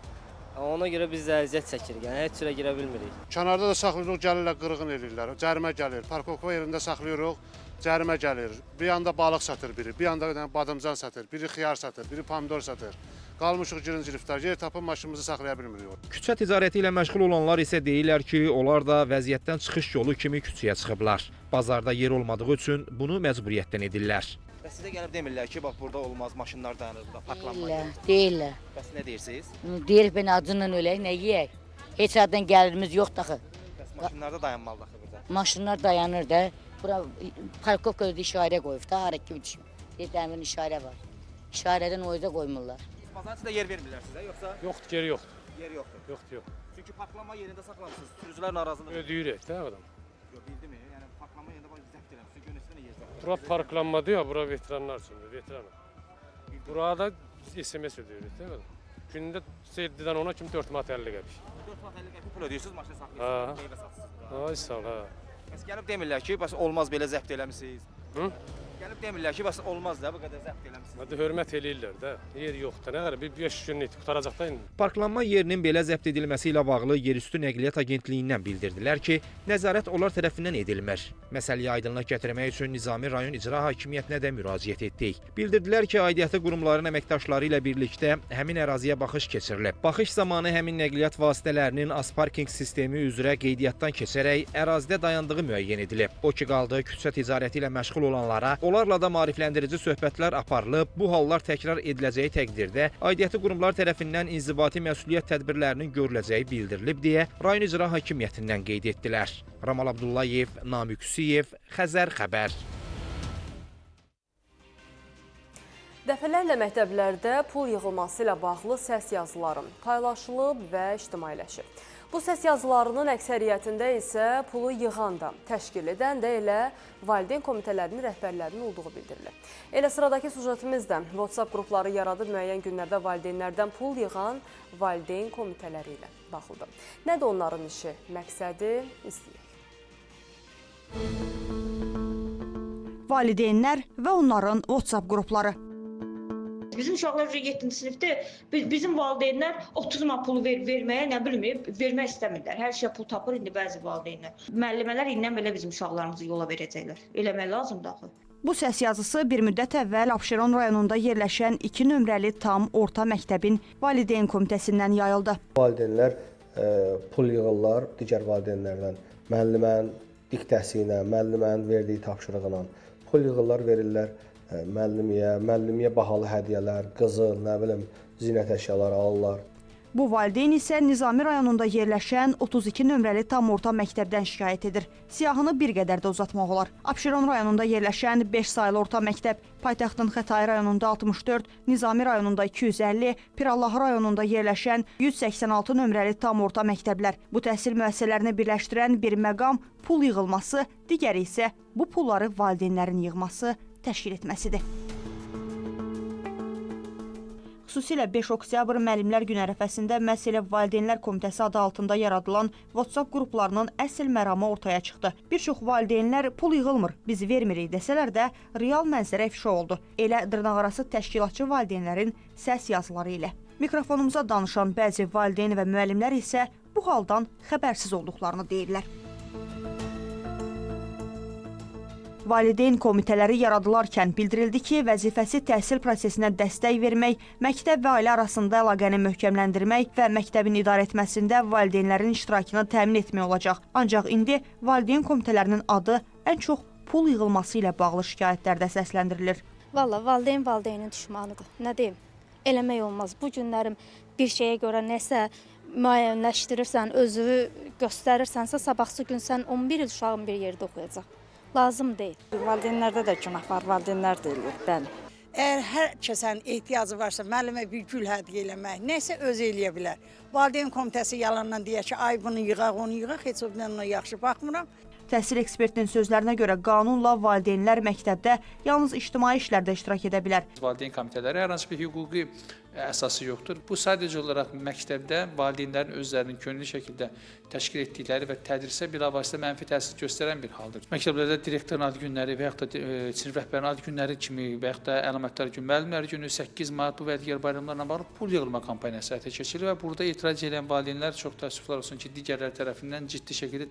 Ona görə biz də əziyyət çəkirik, yəni heç sürə girə bilmirik. Kənarda da saxlayırıq, gəlirlər, qırğın edirlər, cərimə gəlir. Parkovka yerində saxlayırıq, cərimə gəlir. Bir yanda balıq satır biri, bir yanda badımcan satır, biri xiyar satır, biri pomidor satır. Qalmışıq girinciliftər, yer tapıb maşınımızı saxlaya bilmirik. Küçə ticarəti ilə məşğul olanlar isə deyirlər ki, onlar da vəziyyətdən çıxış yolu kimi küçəyə çıxıblar. Bazarda yer olmadığı üçün bunu məcburiyyətdən edirlər. Bəs sizə gəlib demirlər ki, bax burada olmaz, maşınlar dayanır burada, parklanmaya. Deyirlər. Bəs nə deyirsiniz? Deyirik, ben acından ölək, nə yeyək? Heç addan gəlirimiz yoxdur axı. Bəs maşınlar da dayanmalıdır axı burada. Maşınlar dayanır da. Bura parkovka özü işarə qoyub da, hara kimi düşün. Bir dəmin işarə var. İşarədən o yüzdə qoymurlar. Bazarın içində yer vermirlər sizə, yoxsa? Yoxdur, yeri yoxdur. Yer yoxdur? Yoxdur, yox. Çünki parklanma yerində saxlamısınız, sürücülər narazıdır. Ödəyirik də adam. Yox, bildimi? Yəni parklanma yerində bax zəbt edirəm, sizin gönüllüsünə yer zəbt. Bura parklanmadı ya, bura veteranlar üçündür, veteranım. Burada SMS ödəyirik də adam. Gündə 7-dən 10-a kimi 4 manat 50 qəpik. 4 manat 50 qəpik pul ödəyirsiniz, maşın saxlayırsınız, meyvə satırsınız. Ay sağ ol, hə. Bəs gəlib demirlər ki, olmaz belə zəbt eləmisiniz. Hı? Gəlib demirlər ki, bəs olmaz da, bu qədər zəbt eləmişsiniz. Hadi hörmət eləyirlər də. Yer yoxdur. Nə qədər bir 5 günlük qutaracaq da indi. Parklanma yerinin belə zəbt edilməsi ilə bağlı Yerüstü Nəqliyyat Agentliyindən bildirdilər ki, nəzarət onlar tərəfindən edilmir. Məsələyə aydınlıq gətirmək üçün Nizami rayon icra hakimiyyətinə də müraciət etdik. Bildirdilər ki, aidiyyatı qurumların əməkdaşları ilə birlikdə həmin əraziyə baxış keçirilib. Baxış zamanı həmin nəqliyyat vasitələrinin asparking sistemi üzrə qeydiyyatdan keçərək ərazidə dayandığı müəyyən edilib. O ki qaldı, küçə ticarəti ilə məşğul olanlara, onlarla da maarifləndirici söhbətlər aparılıb. Bu hallar təkrar ediləcəyi təqdirdə aidiyyatı qurumlar tərəfindən inzibati məsuliyyət tədbirlərinin görüləcəyi bildirilib deyə rayon icra hakimiyyətindən qeyd etdilər. Ramal Abdullayev, Namiq Hüseyev, Xəzər xəbər. Dəfələrlə məktəblərdə pul yığılması ilə bağlı səs yazıları paylaşılıb və ictimailəşib. Bu səs yazılarının əksəriyyətində isə pulu yığan da, təşkil edən də elə valideyn komitələrinin rəhbərlərinin olduğu bildirilir. Elə sıradakı sujetimizdə WhatsApp qrupları yaradıb müəyyən günlərdə valideynlərdən pul yığan valideyn komitələri ilə bağlıdır. Nədir onların işi, məqsədi? İstəyək. Valideynlər və onların WhatsApp qrupları. Bizim uşaqlar 7-ci sinifdə bizim valideynlər 30 manat pulu verməyə, nə bilmir, vermək istəmirlər. Hər şeyə pul tapır indi bəzi valideynlər. Müəllimələr indən belə bizim uşaqlarımızı yola verəcəklər. Eləmək lazımdır axı. Bu səs yazısı bir müddət əvvəl Abşeron rayonunda yerləşən 2 nömrəli tam orta məktəbin valideyn komitəsindən yayıldı. Valideynlər pul yığırlar digər valideynlərdən. Müəllimənin diktəsi ilə, müəllimənin verdiyi tapşırıqla pul yığırlar, verirlər müəllimiyə bahalı hədiyyələr, qızıl, nə bilim, zinət əşyaları alırlar. Bu valideyn isə Nizami rayonunda yerləşən 32 nömrəli tam orta məktəbdən şikayət edir. Siyahını bir qədər də uzatmaq olar. Abşeron rayonunda yerləşən 5 saylı orta məktəb, paytaxtın Xətai rayonunda 64, Nizami rayonunda 250, Pirallahı rayonunda yerləşən 186 nömrəli tam orta məktəblər. Bu təhsil müəssisələrini birləşdirən bir məqam pul yığılması, digəri isə bu pulları valideynlərin yığması, təşkil etməsidir. Xüsusilə 5 oktyabr müəllimlər günü ərəfəsində məhz elə valideynlər komitəsi adı altında yaradılan WhatsApp qruplarının əsl məramı ortaya çıxdı. Bir çox valideynlər pul yığılmır, biz vermirik desələr də real mənzərə ifşa oldu. Elə dırnaqarası təşkilatçı valideynlərin səs yazıları ilə. Mikrofonumuza danışan bəzi valideyn və müəllimlər isə bu haldan xəbərsiz olduqlarını deyirlər. Valideyn komitələri yaradılarkən bildirildi ki, vəzifəsi təhsil prosesinə dəstək vermək, məktəb və ailə arasında əlaqəni möhkəmləndirmək və məktəbin idarə etməsində valideynlərin iştirakını təmin etmək olacaq. Ancaq indi valideyn komitələrinin adı ən çox pul yığılması ilə bağlı şikayətlərdə səsləndirilir. Valla valideynin düşmanıdır. Nə deyim? Eləmək olmaz. Bu günlərim bir şeyə görə nəsə müəyyənləşdirirsən, özünü göstərirsənsə, sabahsı gün sən 11 il uşağın bir yerdə oxuyacaq. Lazım deyil. Valideynlərdə də günah var, valideynlər deyilir, bəli. Əgər hər kəsən ehtiyacı varsa, müəllimə bir gül hədiyyə eləmək, nəsə özü eləyə bilər. Valideyn komitəsi yalandan deyək ki, ay bunu yığaq, onu yığaq, heç o bindən ona yaxşı baxmıram. Təhsil ekspertinin sözlərinə görə qanunla valideynlər məktəbdə yalnız ictimai işlərdə iştirak edə bilər. Valideyn komitələri hər hansı bir hüquqi əsası yoxdur. Bu sadəcə olaraq məktəbdə valideynlərin özlərinin könüllü şəkildə təşkil etdikləri və tədrisə bilavasitə mənfi təsir göstərən bir haldır. Məktəblərdə direktorun ad günləri və yaxud da sinif rəhbərinin ad günləri kimi və yaxud da əlamətlər günü, müəllimlər günü 8 mart bu və digər bayramlarla bağlı pul yığılma kampaniyası həyata keçirilir və burada etiraz edən valideynlər çox təəssüflər olsun ki, digərləri tərəfindən ciddi şəkildə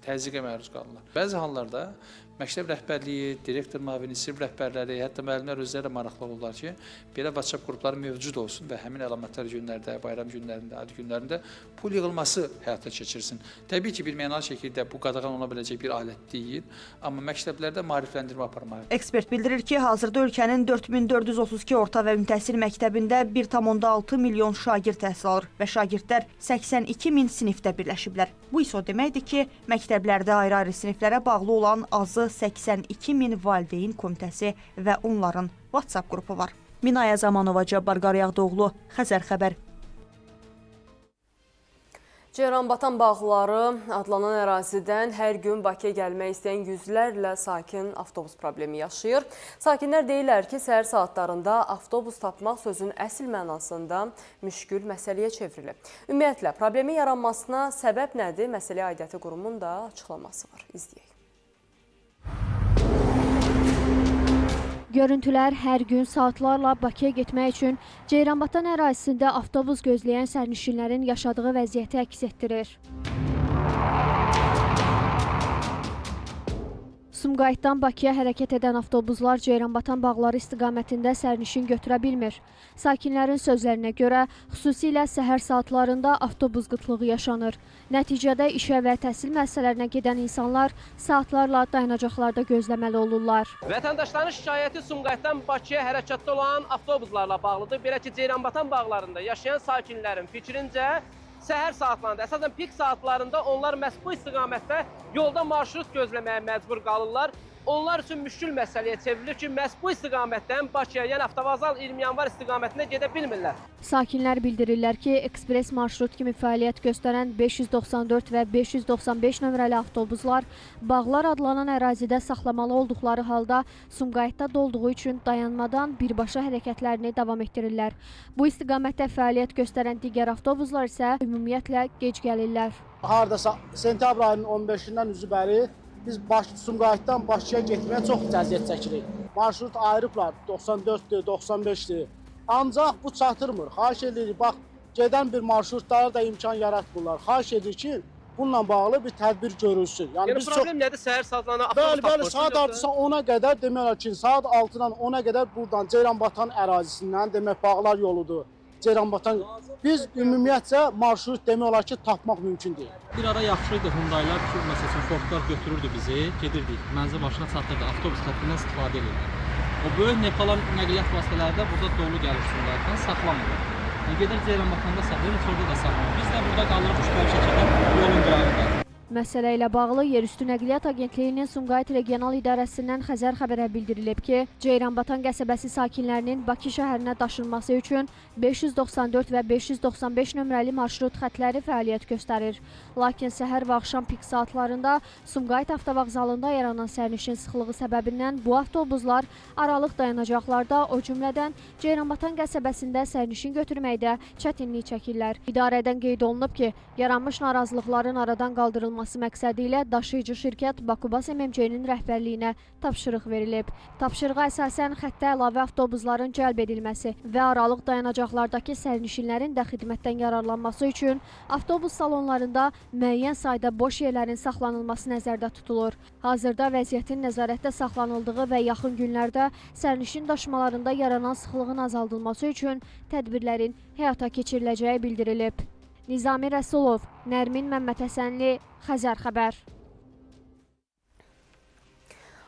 təzyiqə məruz qalırlar. Bəzi hallarda məktəb rəhbərliyi, direktor müavini, sinif rəhbərləri, hətta müəllimlər özləri də maraqlı olurlar ki, belə WhatsApp qrupları mövcud olsun və həmin əlamətlər günlərdə, bayram günlərində, ad günlərində pul yığılması həyata keçirsin. Təbii ki, bir mənalı şəkildə bu qadağan ola biləcək bir alət deyil, amma məktəblərdə maarifləndirmə aparmalıdır. Ekspert bildirir ki, hazırda ölkənin 4432 orta və ümumi təhsil məktəbində 1,6 milyon şagird təhsil alır və şagirdlər 82 min sinifdə birləşiblər. Bu isə o deməkdir ki, məktəblərdə ayrı-ayrı siniflərə bağlı olan azı 82 min valideyn komitəsi və onların WhatsApp qrupu var. Minaya Zamanova, Cabbar Qaryağdıoğlu, Xəzər xəbər. Ceyranbatan bağları adlanan ərazidən hər gün Bakıya gəlmək istəyən yüzlərlə sakin avtobus problemi yaşayır. Sakinlər deyirlər ki, səhər saatlarında avtobus tapmaq sözün əsl mənasında müşkül məsələyə çevrilir. Ümumiyyətlə, problemin yaranmasına səbəb nədir? Məsələyə aidiyyatı qurumun da açıqlaması var. İzləyək. Görüntülər hər gün saatlarla Bakıya getmək üçün Ceyranbatan ərazisində avtobus gözləyən sərnişinlərin yaşadığı vəziyyəti əks etdirir. Sumqayıtdan Bakıya hərəkət edən avtobuslar Ceyranbatan bağları istiqamətində sərnişin götürə bilmir. Sakinlərin sözlərinə görə, xüsusilə səhər saatlarında avtobus qıtlığı yaşanır. Nəticədə işə və təhsil müəssisələrinə gedən insanlar saatlarla dayanacaqlarda gözləməli olurlar. Vətəndaşların şikayəti Sumqayıtdan Bakıya hərəkətdə olan avtobuslarla bağlıdır. Belə ki, Ceyranbatan bağlarında yaşayan sakinlərin fikrincə, səhər saatlarında, əsasən pik saatlarında onlar məhz bu istiqamətdə yolda marşrut gözləməyə məcbur qalırlar. Onlar üçün müşkül məsələyə çevrilir ki, məhz bu istiqamətdən Bakıya, yəni Avtovağzal 20 yanvar istiqamətinə gedə bilmirlər. Sakinlər bildirirlər ki, ekspres marşrut kimi fəaliyyət göstərən 594 və 595 nömrəli avtobuslar bağlar adlanan ərazidə saxlamalı olduqları halda Sumqayıtda dolduğu üçün dayanmadan birbaşa hərəkətlərini davam etdirirlər. Bu istiqamətdə fəaliyyət göstərən digər avtobuslar isə ümumiyyətlə gec gəlirlər. Hardasa sentyabr ayının 15-dən üzü bəri biz Sumqayıtdan Bakıya getməyə çox əziyyət çəkirik. Marşrut ayırıblar, 94-dür, 95-dir. Ancaq bu çatırmır. Xahiş edirik, bax, gedən bir marşrutlara da imkan yaratmırlar. Xahiş edirik ki, bununla bağlı bir tədbir görülsün. Yəni problem nədir? Səhər saatlarında avtobus tapılır. Bəli, saat artısa 10-a qədər, demək olar ki, saat 6-dan 10-a qədər buradan Ceyranbatan ərazisindən, demək, bağlar yoludur. Ceyranbatan, biz ümumiyyətcə marşrut demək olar ki, tapmaq mümkün deyil. Bir ara yaxşı idi Hyundai'lar ki, məsələn, Fordlar götürürdü bizi, gedirdik, mənzil başına çatdırdı, avtobus xəttindən istifadə edirlər. O böyük Nepalan nəqliyyat vasitələri də burada dolu gəlir Sumqayıtdan, saxlamırlar. Gedir Ceyranbatanda saxlayır, heç orada da saxlamır. Biz də burada qalırıq müştəri şəkildə yolun qırağında. Məsələ ilə bağlı Yerüstü Nəqliyyat Agentliyinin Sumqayıt Regional İdarəsindən Xəzər xəbərə bildirilib ki, Ceyranbatan qəsəbəsi sakinlərinin Bakı şəhərinə daşınması üçün 594 və 595 nömrəli marşrut xətləri fəaliyyət göstərir. Lakin səhər və axşam pik saatlarında Sumqayıt avtovağzalında yaranan sərnişin sıxlığı səbəbindən bu avtobuslar aralıq dayanacaqlarda, o cümlədən Ceyranbatan qəsəbəsində sərnişin götürməkdə çətinlik çəkirlər. İdarədən qeyd olunub ki, yaranmış narazılıqların aradan qaldırılması məqsədi ilə daşıyıcı şirkət Bakubas MMC-nin rəhbərliyinə tapşırıq verilib. Tapşırığa əsasən xəttə əlavə avtobusların cəlb edilməsi və aralıq dayanacaqlardakı sərnişinlərin də xidmətdən yararlanması üçün avtobus salonlarında müəyyən sayda boş yerlərin saxlanılması nəzərdə tutulur. Hazırda vəziyyətin nəzarətdə saxlanıldığı və yaxın günlərdə sərnişin daşımalarında yaranan sıxlığın azaldılması üçün tədbirlərin həyata keçiriləcəyi bildirilib. Nizami Rəsulov, Nərmin Məmmədhəsənli, Xəzər xəbər.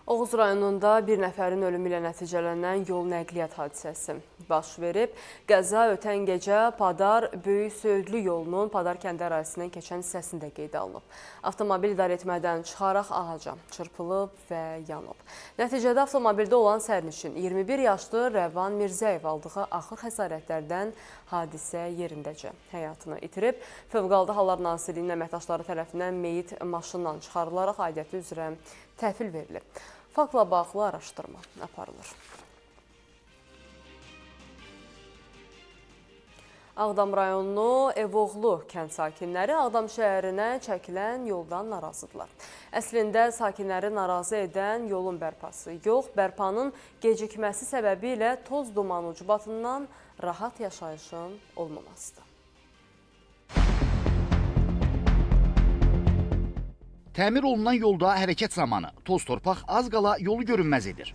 Oğuz rayonunda bir nəfərin ölümü ilə nəticələnən yol nəqliyyat hadisəsi baş verib. Qəza ötən gecə Padar Böyük Söğüdlü yolunun Padar kəndi ərazisindən keçən hissəsində qeydə alınıb. Avtomobil idarəetmədən çıxaraq ağaca çırpılıb və yanıb. Nəticədə avtomobildə olan sərnişin 21 yaşlı Rəvan Mirzəyev aldığı ağır xəsarətlərdən hadisə yerindəcə həyatını itirib. Fövqəladə Hallar Nazirliyinin əməkdaşları tərəfindən meyit maşından çıxarılaraq aidiyyəti üzrə təhvil verilib. Faktla bağlı araşdırma aparılır. Ağdam rayonunu Evoğlu kənd sakinləri Ağdam şəhərinə çəkilən yoldan narazıdırlar. Əslində sakinləri narazı edən yolun bərpası yox, bərpanın gecikməsi səbəbilə toz duman ucbatından rahat yaşayışın olmamasıdır. Təmir olunan yolda hərəkət zamanı toz torpaq az qala yolu görünməz edir.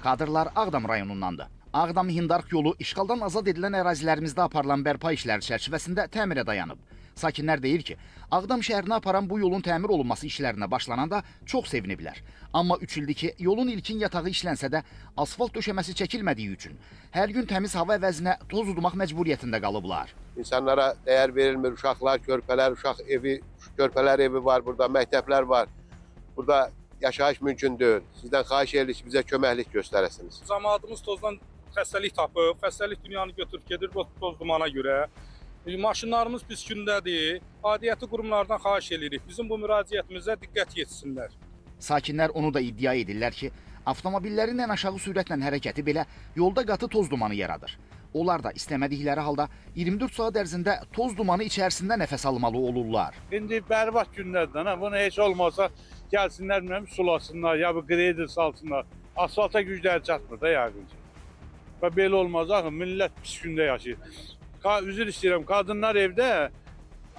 Kadrlar Ağdam rayonundandır. Ağdam Hindarq yolu işğaldan azad edilən ərazilərimizdə aparılan bərpa işləri çərçivəsində təmirə dayanıb. Sakinlər deyir ki, Ağdam şəhərinə aparan bu yolun təmir olunması işlərinə başlananda çox seviniblər. Amma 3 ildir ki, yolun ilkin yatağı işlənsə də asfalt döşəməsi çəkilmədiyi üçün hər gün təmiz hava əvəzinə toz udmaq məcburiyyətində qalıblar. İnsanlara dəyər verilmir, uşaqlar, körpələr, körpələr evi var burada, məktəblər var. Burada yaşayış mümkün deyil. Sizdən xahiş edirik ki, bizə köməklik göstərəsiniz. Cəmaatımız tozdan xəstəlik tapıb, xəstəlik dünyanı götürüb gedir toz dumana görə. Maşınlarımız pis gündədir. Aidiyyəti qurumlardan xahiş edirik. Bizim bu müraciətimizə diqqət yetsinlər. Sakinlər onu da iddia edirlər ki, avtomobillərin ən aşağı sürətlə hərəkəti belə yolda qatı toz dumanı yaradır. Onlar da istəmədikləri halda 24 saat ərzində toz dumanı içərisində nəfəs almalı olurlar. İndi bərbad günlərdən, bunu heç olmasa gəlsinlər, bilməm, sulasınlar, ya bu qreyder salsınlar. Asfalta gücləri çatmır da yəqin ki. Və belə olmaz, axı, millət pis gündə yaşayır. Üzr istəyirəm, qadınlar evdə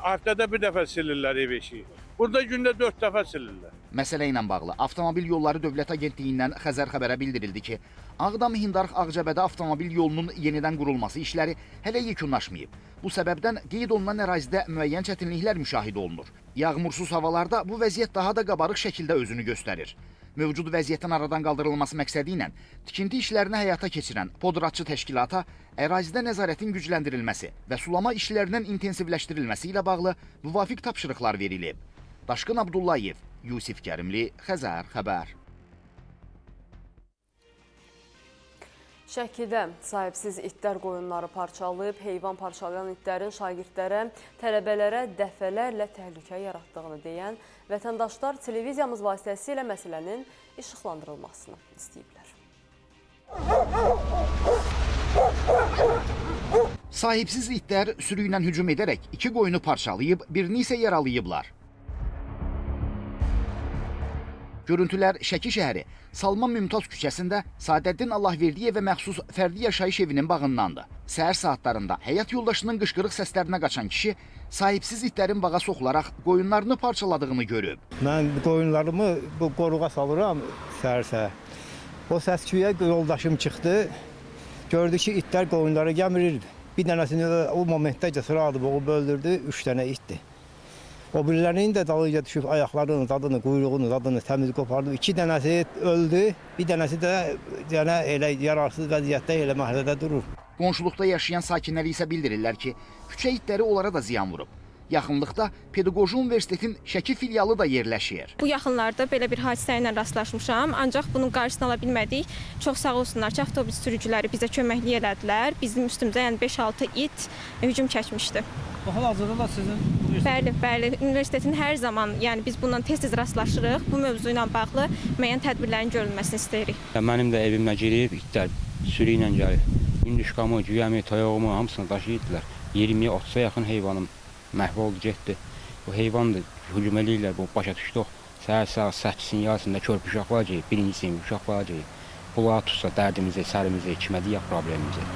həftədə bir dəfə silirlər ev eşiyi. Burada gündə 4 dəfə silirlər. Məsələ ilə bağlı Avtomobil Yolları Dövlət Agentliyindən Xəzər xəbərə bildirildi ki, Ağdam-Hindarx-Ağcabədi avtomobil yolunun yenidən qurulması işləri hələ yekunlaşmayıb. Bu səbəbdən qeyd olunan ərazidə müəyyən çətinliklər müşahidə olunur. Yağmursuz havalarda bu vəziyyət daha da qabarıq şəkildə özünü göstərir. Mövcud vəziyyətin aradan qaldırılması məqsədi ilə tikinti işlərini həyata keçirən Podratçı təşkilata ərazidə nəzarətin gücləndirilməsi və sulama işlərinin intensivləşdirilməsi ilə bağlı müvafiq tapşırıqlar verilib. Daşqın Abdullayev, Yusif Kərimli, Xəzər xəbər. Şəkidə sahibsiz itlər qoyunları parçalayıb, heyvan parçalayan itlərin şagirdlərə, tələbələrə dəfələrlə təhlükə yaratdığını deyən vətəndaşlar televiziyamız vasitəsilə məsələnin işıqlandırılmasını istəyiblər. Sahibsiz itlər sürü ilə hücum edərək 2 qoyunu parçalayıb, birini isə yaralayıblar. Görüntülər Şəki şəhəri Salman Mümtaz küçəsində Sadəddin Allahverdiyevə məxsus fərdi yaşayış evinin bağındandır. Səhər saatlarında həyat yoldaşının qışqırıq səslərinə qaçan kişi sahibsiz itlərin bağa soxularaq qoyunlarını parçaladığını görüb. Mən qoyunlarımı bu qoruğa salıram səhər-səhər. O səs-küyə yoldaşım çıxdı. Gördü ki, itlər qoyunları gəmirir. Bir dənəsini o momentdə cəsur aldı, boğub öldürdü, 3 dənə itdir. O birilərinin də dalıyca düşüb ayaqlarını, dadını, quyruğunu, dadını təmiz qopardı. 2 dənəsi öldü, bir dənəsi də elə yararsız vəziyyətdə elə məhəllədə durur. Qonşuluqda yaşayan sakinləri isə bildirirlər ki, küçə itləri onlara da ziyan vurub. Yaxınlıqda Pedaqoji Universitetin Şəki filialı da yerləşir. Bu yaxınlarda belə bir hadisə ilə rastlaşmışam, ancaq bunun qarşısını ala bilmədik. Çox sağ olsunlar ki, avtobus sürücüləri bizə köməklik elədilər. Bizim üstümüzə 5-6 it hücum çəkmişdi. Hal-hazırda da sizin Bəli, universitetin hər zaman, yəni biz bundan tez-tez rastlaşırıq. Bu mövzu ilə bağlı müəyyən tədbirlərin görülməsini istəyirik. Mənim də evimə girib itlər sürü ilə gəlir. Gündüşkamı, güyəmi, toyağımı hamısını daşıyırdılar. 20-30-a yaxın heyvanım məhv oldu, getdi. Bu heyvan da hücum eləyirlər, bu başa düşdük. Səhər-səhər 8-in yarısında körpü uşaqlar geyib, birinci sinif uşaqlar geyib. Bunlar tutsa dərdimizi, sərimizi, kimədiyək problemimizi.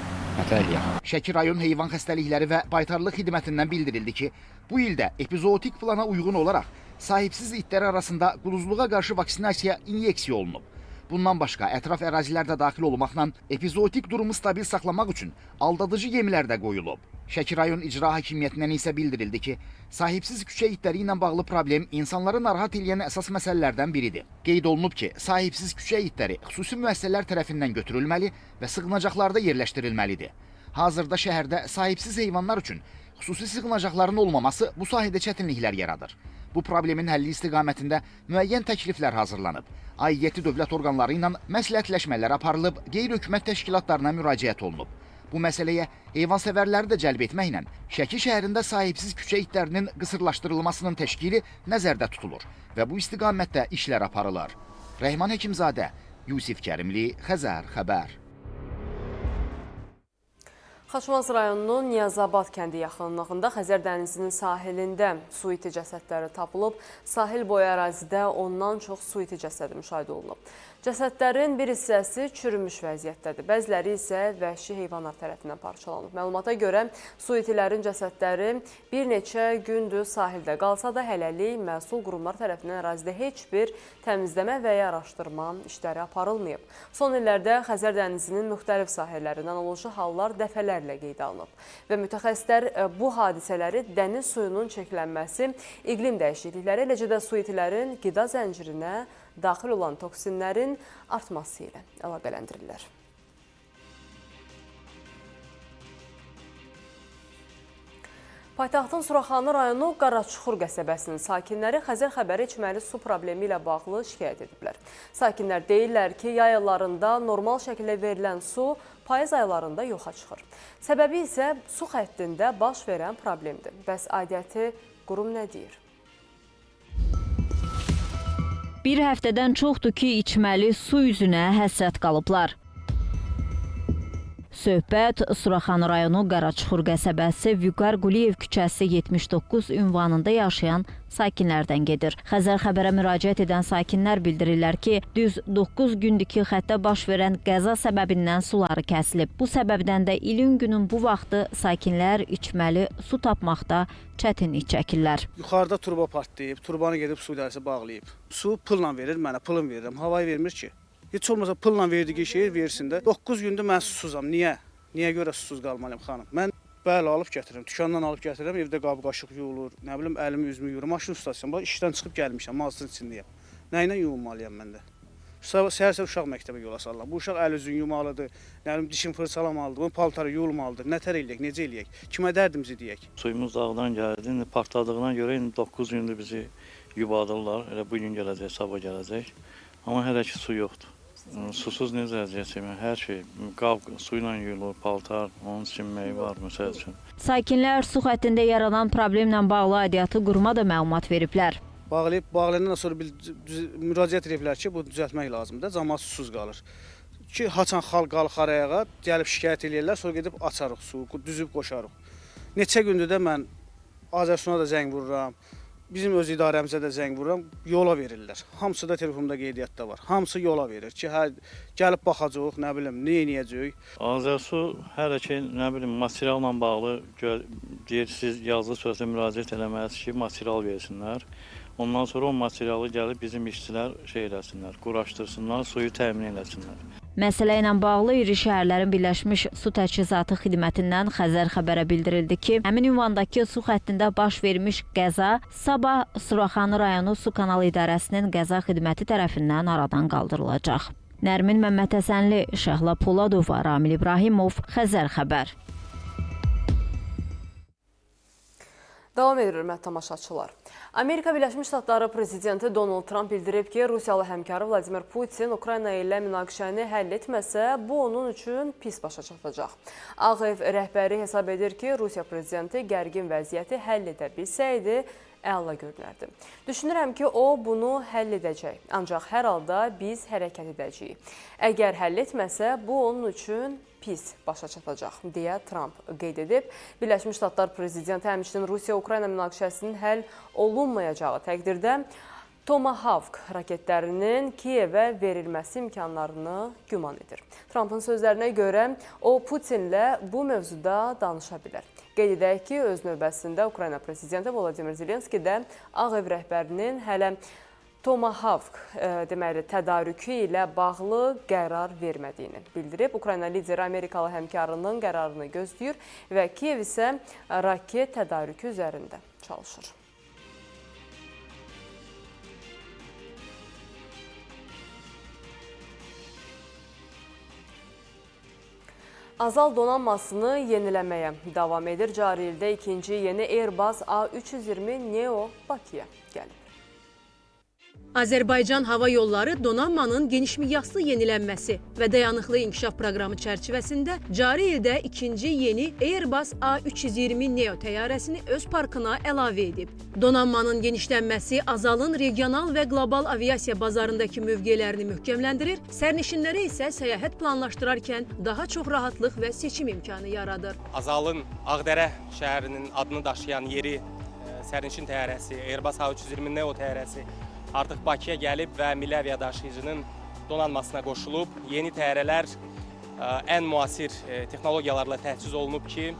Şəki rayon heyvan xəstəlikləri və baytarlıq xidmətindən bildirildi ki, bu ildə epizootik plana uyğun olaraq sahibsiz itlər arasında quduzluğa qarşı vaksinasiya inyeksiya olunub. Bundan başqa ətraf ərazilər də daxil olmaqla epizootik durumu stabil saxlamaq üçün aldadıcı yemlər də qoyulub. Şəki rayon icra hakimiyyətindən isə bildirildi ki, sahibsiz küçə itləri ilə bağlı problem insanları narahat edən əsas məsələlərdən biridir. Qeyd olunub ki, sahibsiz küçə itləri xüsusi müəssisələr tərəfindən götürülməli və sığınacaqlarda yerləşdirilməlidir. Hazırda şəhərdə sahibsiz heyvanlar üçün xüsusi sığınacaqların olmaması bu sahədə çətinliklər yaradır. Bu problemin həlli istiqamətində müəyyən təkliflər hazırlanıb. Aidiyyəti dövlət orqanları ilə məsləhətləşmələr aparılıb, qeyri-hökumət təşkilatlarına müraciət olunub. Bu məsələyə heyvansevərləri də cəlb etməklə Şəki şəhərində sahibsiz küçə itlərinin qısırlaşdırılmasının təşkili nəzərdə tutulur və bu istiqamətdə işlər aparılır. Rəhman Həkimzadə, Yusif Kərimli, Xəzər xəbər. Xaçmaz rayonunun Niyazabad kəndi yaxınlığında Xəzər dənizinin sahilində su iti cəsədləri tapılıb. Sahil boyu ərazidə ondan çox su iti cəsədi müşahidə olunub. Cəsədlərin bir hissəsi çürümüş vəziyyətdədir. Bəziləri isə vəhşi heyvanlar tərəfindən parçalanıb. Məlumata görə su itilərin cəsədləri bir neçə gündür sahildə qalsa da hələlik məsul qurumlar tərəfindən ərazidə heç bir təmizləmə və ya araşdırma işləri aparılmayıb. Son illərdə Xəzər dənizinin müxtəlif sahələrindən analoji hallar dəfələrlə qeydə alınıb. Və mütəxəssislər bu hadisələri dəniz suyunun çəkilənməsi, iqlim dəyişiklikləri, eləcə də su itilərin qida zəncirinə daxil olan toksinlərin artması ilə əlaqələndirirlər. Paytaxtın Suraxanı rayonu Qaraçuxur qəsəbəsinin sakinləri Xəzər xəbəri içməli su problemi ilə bağlı şikayət ediblər. Sakinlər deyirlər ki, yay aylarında normal şəkildə verilən su payız aylarında yoxa çıxır. Səbəbi isə su xəttində baş verən problemdir. Bəs aidiyyəti qurum nə deyir? Bir həftədən çoxdur ki, içməli su üzünə həsrət qalıblar. Söhbət Suraxanı rayonu Qaraçuxur qəsəbəsi Vüqar Quliyev küçəsi 79 ünvanında yaşayan sakinlərdən gedir. Xəzər xəbərə müraciət edən sakinlər bildirirlər ki, düz 9 gündür ki, xəttə baş verən qəza səbəbindən suları kəsilib. Bu səbəbdən də ilin günün bu vaxtı sakinlər içməli su tapmaqda çətinlik çəkirlər. Yuxarıda turba partlayıb, turbanı gedib su idarəsi bağlayıb. Su pulla verir mənə, pulum verirəm, havayı vermir ki. Heç olmasa pulla verdiyi şey versin də. 9 gündür mən susuzam. Niyə? Niyə görə susuz qalmalıyım xanım? Mən bəli alıb gətirirəm, dükandan alıb gətirirəm, evdə qab qaşıq yuyulur, nə bilim əlimi üzümü yuyuram, maşın ustasıyam. Bax işdən çıxıb gəlmişəm, mağazanın içindəyəm. Nə ilə yuyulmalıyam mən də? Səhər-səhər uşaq məktəbə yola sallam. Bu uşaq əl üzünü yumalıdır, nə bilim dişini fırçalamalıdır, bunun paltarı yuyulmalıdır. Nətər eləyək, necə eləyək? Kimə dərdimizi deyək? Suyumuz dağdan gəldi, indi partladığına görə indi 9 gündür bizi yubadırlar. Elə bu gün gələcək, sabah gələcək. Amma hələ ki su yoxdur. Susuz necə əziyyət hər şey, qab su ilə yuyulur, paltar, onun sinməyi var, məsəl üçün. Sakinlər su xəttində yaranan problemlə bağlı aidiyyatı quruma da məlumat veriblər. Bağlayandan sonra müraciət ediblər ki, bu düzəltmək lazımdır, cəmaət susuz qalır. Ki, haçan xalq qalxar ayağa, gəlib şikayət edirlər, sonra gedib açarıq su, düzüb qoşarıq. Neçə gündür də mən Azərsuna da zəng vururam. Bizim öz idarəmizə də zəng vururam, yola verirlər. Hamısı da telefonda qeydiyyatda var. Hamısı yola verir ki, hə, gəlib baxacaq, nə bilim, nə edəcək. Azərsu hələ ki, nə bilim, materialla bağlı deyir, siz yazılı sözlə müraciət eləməlisiniz ki, material versinlər. Ondan sonra o materialı gəlib bizim işçilər eləsinlər, quraşdırsınlar, suyu təmin eləsinlər. Məsələ ilə bağlı İri Şəhərlərin Birləşmiş Su Təchizatı Xidmətindən Xəzər xəbərə bildirildi ki, həmin ünvandakı su xəttində baş vermiş qəza sabah Suraxanı rayonu Su Kanal İdarəsinin qəza xidməti tərəfindən aradan qaldırılacaq. Nərmin Məmmədhəsənli, Şəhla Poladova, Ramil İbrahimov, Xəzər xəbər. Davam edir, hörmətli tamaşaçılar. Amerika Birləşmiş Ştatları prezidenti Donald Trump bildirib ki, Rusiyalı həmkarı Vladimir Putin Ukrayna ilə münaqişəni həll etməsə, bu onun üçün pis başa çatacaq. Ağ Ev rəhbəri hesab edir ki, Rusiya prezidenti gərgin vəziyyəti həll edə bilsəydi, əla görünərdi. Düşünürəm ki, o bunu həll edəcək. Ancaq hər halda biz hərəkət edəcəyik. Əgər həll etməsə, bu onun üçün pis başa çatacaq, deyə Trump qeyd edib. Birləşmiş Ştatlar prezidenti həmçinin Rusiya-Ukrayna münaqişəsinin həll olunmayacağı təqdirdə Tomahawk raketlərinin Kiyevə verilməsi imkanlarını güman edir. Trumpın sözlərinə görə o Putinlə bu mövzuda danışa bilər. Qeyd edək ki, öz növbəsində Ukrayna prezidenti Volodimir Zelenski də Ağ Ev rəhbərinin hələ Tomahawk tədarükü ilə bağlı qərar vermədiyini bildirib. Ukrayna lideri Amerikalı həmkarının qərarını gözləyir və Kiyev isə raket tədarükü üzərində çalışır. Azal donanmasını yeniləməyə davam edir. Cari ildə ikinci yeni Airbus A320 Neo Bakıya gəlir. Azərbaycan Hava Yolları donanmanın genişmiqyaslı yenilənməsi və dayanıqlı inkişaf proqramı çərçivəsində cari ildə ikinci yeni Airbus A320 Neo təyyarəsini öz parkına əlavə edib. Donanmanın genişlənməsi Azalın regional və qlobal aviasiya bazarındakı mövqelərini möhkəmləndirir, sərnişinlərə isə səyahət planlaşdırarkən daha çox rahatlıq və seçim imkanı yaradır. Azalın Ağdərə şəhərinin adını daşıyan yeri sərnişin təyyarəsi, Airbus A320 Neo təyyarəsi artıq Bakıya gəlib və milli aviadaşıyıcının donanmasına qoşulub. Yeni təyyarələr ən müasir texnologiyalarla təchiz olunub ki,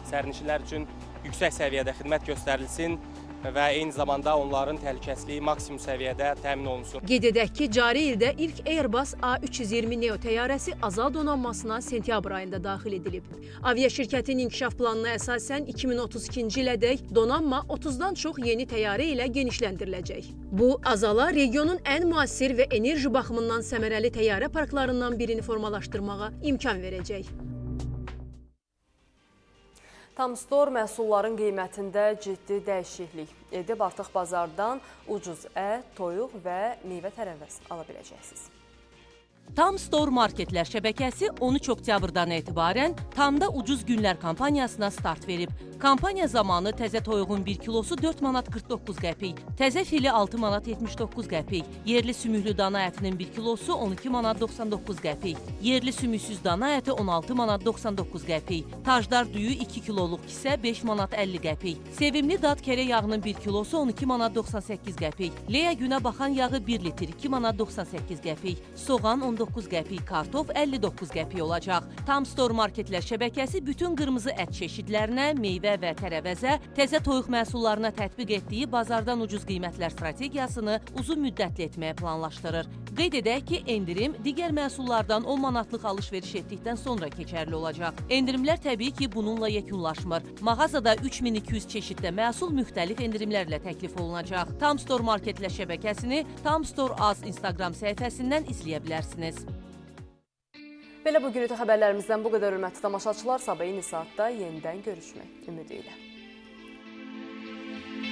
sərnişinlər üçün yüksək səviyyədə xidmət göstərilsin və eyni zamanda onların təhlükəsizliyi maksimum səviyyədə təmin olunsun. Qeyd edək ki, cari ildə ilk Airbus A320 Neo təyyarəsi Azal donanmasına sentyabr ayında daxil edilib. Avia şirkətinin inkişaf planına əsasən 2032-ci ilədək donanma 30-dan çox yeni təyyarə ilə genişləndiriləcək. Bu, Azala regionun ən müasir və enerji baxımından səmərəli təyyarə parklarından birini formalaşdırmağa imkan verəcək. Tamstor məhsulların qiymətində ciddi dəyişiklik edib. Artıq bazardan ucuz ət, toyuq və meyvə tərəvəz ala biləcəksiniz. Tamstor marketlər şəbəkəsi 13 oktyabrdan etibarən Tamda ucuz günlər kampaniyasına start verib. Kampaniya zamanı təzə toyuğun 1 kilosu 4 manat 49 qəpik, təzə fili 6 manat 79 qəpik, yerli sümüklü dana ətinin 1 kilosu 12 manat 99 qəpik, yerli sümüksüz dana əti 16 manat 99 qəpik, tajdar düyü 2 kiloluq kisə 5 manat 50 qəpik, sevimli dad kərə yağının 1 kilosu 12 manat 98 qəpik, leya günə baxan yağı 1 litr 2 manat 98 qəpik, soğan 19 qəpik, kartof 59 qəpik olacaq. Tam Store Marketlər şəbəkəsi bütün qırmızı ət çeşidlərinə, meyvə və tərəvəzə, təzə toyuq məhsullarına tətbiq etdiyi bazardan ucuz qiymətlər strategiyasını uzun müddətli etməyə planlaşdırır. Qeyd edək ki, endirim digər məhsullardan 10 manatlıq alış-veriş etdikdən sonra keçərli olacaq. Endirimlər təbii ki, bununla yekunlaşmır. Mağazada 3200 çeşiddə məhsul müxtəlif endirimlərlə təklif olunacaq. Tam Store Marketlər şəbəkəsini Tam Store Az Instagram səhifəsindən izləyə bilərsiniz. Belə bugünkü xəbərlərimizdən bu qədər hörmətli tamaşaçılar. Sabah eyni saatda yenidən görüşmək ümidi ilə.